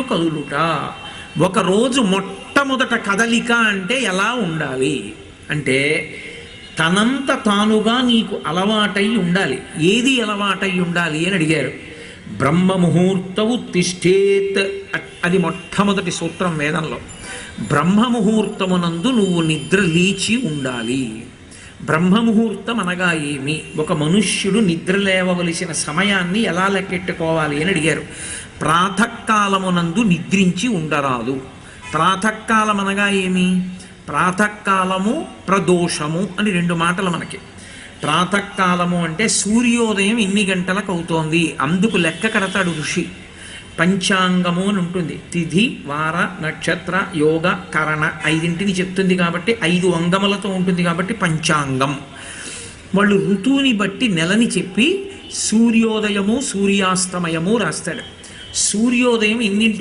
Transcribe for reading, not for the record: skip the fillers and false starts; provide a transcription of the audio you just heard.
కదులుట. ఒకరోజు మొట్టమొదట కదలిక అంటే ఎలా ఉండాలి అంటే, తనంత తానుగా నీకు అలవాటై ఉండాలి. ఏది అలవాటై ఉండాలి అని అడిగారు. బ్రహ్మముహూర్తవు తిష్టేత్, అది మొట్టమొదటి సూత్రం వేదంలో. బ్రహ్మముహూర్తమునందు నువ్వు నిద్ర లేచి ఉండాలి. బ్రహ్మముహూర్తం అనగా ఏమి? ఒక మనుష్యుడు నిద్ర లేవవలసిన సమయాన్ని ఎలా లెక్కెట్టుకోవాలి అని అడిగారు. ప్రాతకాలమునందు నిద్రించి ఉండరాదు. ప్రాతకాలం అనగా ఏమి? ప్రాతకాలము ప్రదోషము అని రెండు మాటలు మనకి. ప్రాతకాలము అంటే సూర్యోదయం ఎన్ని గంటలకు అవుతోంది అందుకు లెక్క కడతాడు ఋషి. పంచాంగము అని ఉంటుంది. తిథి, వార, నక్షత్ర, యోగ, కరణ ఐదింటిని చెప్తుంది కాబట్టి 5 అంగములతో ఉంటుంది కాబట్టి పంచాంగం. వాళ్ళు ఋతువుని బట్టి నెలని చెప్పి సూర్యోదయము సూర్యాస్తమయము రాస్తాడు. సూర్యోదయం ఎన్నింటికి